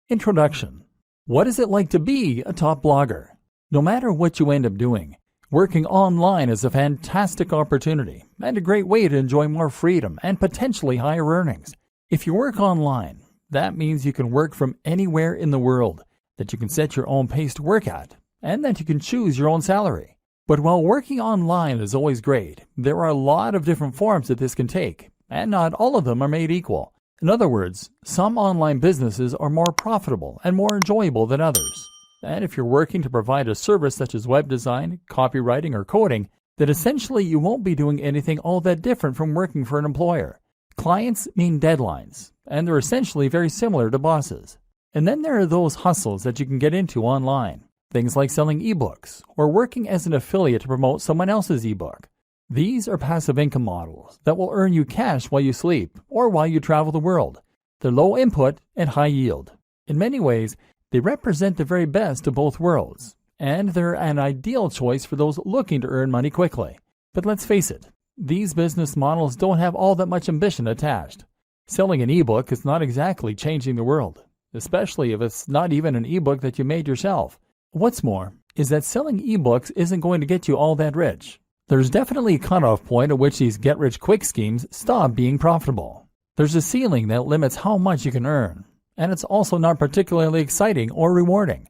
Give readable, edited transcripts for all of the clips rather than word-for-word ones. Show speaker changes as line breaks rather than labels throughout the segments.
Introduction. What is it like to be a top blogger? No matter what you end up doing, working online is a fantastic opportunity and a great way to enjoy more freedom and potentially higher earnings. If you work online, that means you can work from anywhere in the world, that you can set your own pace to work at, and that you can choose your own salary. But while working online is always great, there are a lot of different forms that this can take, and not all of them are made equal. In other words, some online businesses are more profitable and more enjoyable than others. And if you're working to provide a service such as web design, copywriting, or coding, then essentially you won't be doing anything all that different from working for an employer. Clients mean deadlines, and they're essentially very similar to bosses. And then there are those hustles that you can get into online. Things like selling ebooks or working as an affiliate to promote someone else's ebook. These are passive income models that will earn you cash while you sleep or while you travel the world. They're low input and high yield. In many ways, they represent the very best of both worlds, and they're an ideal choice for those looking to earn money quickly. But let's face it, these business models don't have all that much ambition attached. Selling an ebook is not exactly changing the world, especially if it's not even an ebook that you made yourself. What's more is that selling ebooks isn't going to get you all that rich. There's definitely a cutoff point at which these get-rich-quick schemes stop being profitable. There's a ceiling that limits how much you can earn, and it's also not particularly exciting or rewarding.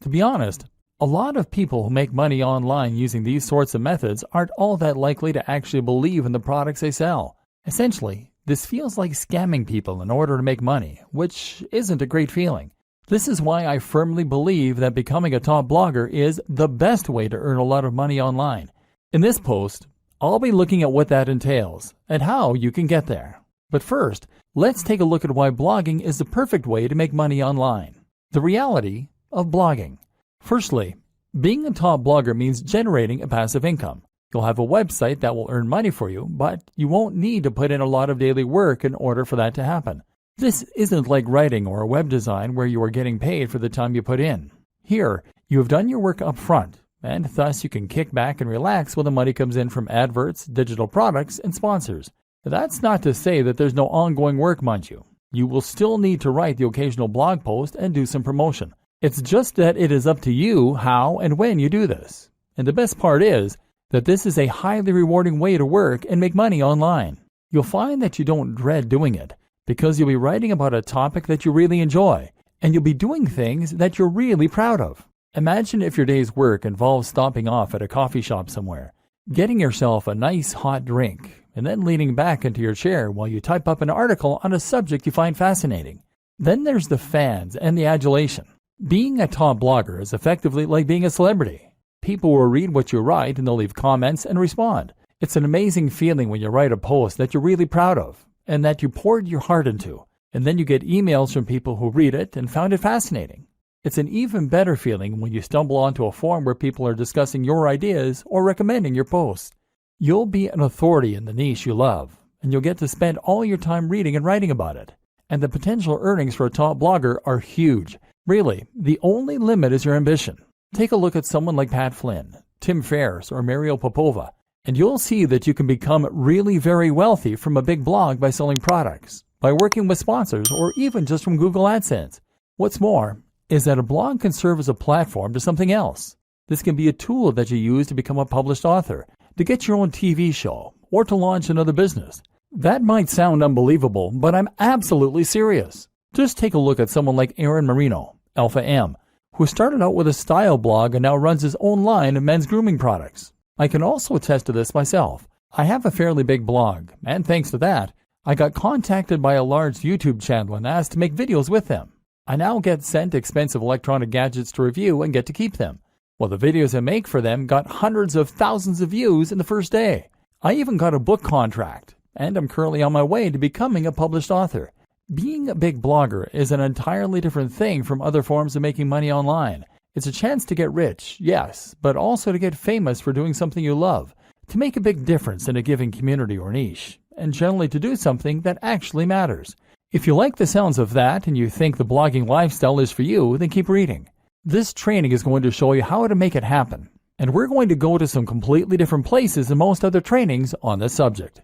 To be honest, a lot of people who make money online using these sorts of methods aren't all that likely to actually believe in the products they sell. Essentially, this feels like scamming people in order to make money, which isn't a great feeling. This is why I firmly believe that becoming a top blogger is the best way to earn a lot of money online. In this post, I'll be looking at what that entails and how you can get there. But first, let's take a look at why blogging is the perfect way to make money online. The reality of blogging. Firstly, being a top blogger means generating a passive income. You'll have a website that will earn money for you, but you won't need to put in a lot of daily work in order for that to happen. This isn't like writing or web design where you are getting paid for the time you put in. Here, you have done your work up front, and thus you can kick back and relax when the money comes in from adverts, digital products, and sponsors. That's not to say that there's no ongoing work, mind you. You will still need to write the occasional blog post and do some promotion. It's just that it is up to you how and when you do this. And the best part is that this is a highly rewarding way to work and make money online. You'll find that you don't dread doing it because you'll be writing about a topic that you really enjoy, and you'll be doing things that you're really proud of. Imagine if your day's work involves stopping off at a coffee shop somewhere, getting yourself a nice hot drink, and then leaning back into your chair while you type up an article on a subject you find fascinating. Then there's the fans and the adulation. Being a top blogger is effectively like being a celebrity. People will read what you write and they'll leave comments and respond. It's an amazing feeling when you write a post that you're really proud of and that you poured your heart into, and then you get emails from people who read it and found it fascinating. It's an even better feeling when you stumble onto a forum where people are discussing your ideas or recommending your posts. You'll be an authority in the niche you love, and you'll get to spend all your time reading and writing about it. And the potential earnings for a top blogger are huge. Really, the only limit is your ambition. Take a look at someone like Pat Flynn, Tim Ferriss, or Mario Popova, and you'll see that you can become really very wealthy from a big blog by selling products, by working with sponsors, or even just from Google AdSense. What's more is that a blog can serve as a platform to something else. This can be a tool that you use to become a published author, to get your own TV show, or to launch another business. That might sound unbelievable, but I'm absolutely serious. Just take a look at someone like Aaron Marino, Alpha M, who started out with a style blog and now runs his own line of men's grooming products. I can also attest to this myself. I have a fairly big blog, and thanks to that, I got contacted by a large YouTube channel and asked to make videos with them. I now get sent expensive electronic gadgets to review and get to keep them. Well, the videos I make for them got hundreds of thousands of views in the first day. I even got a book contract, and I'm currently on my way to becoming a published author. Being a big blogger is an entirely different thing from other forms of making money online. It's a chance to get rich, yes, but also to get famous for doing something you love, to make a big difference in a given community or niche, and generally to do something that actually matters. If you like the sounds of that and you think the blogging lifestyle is for you, then keep reading. This training is going to show you how to make it happen, and we're going to go to some completely different places than most other trainings on this subject.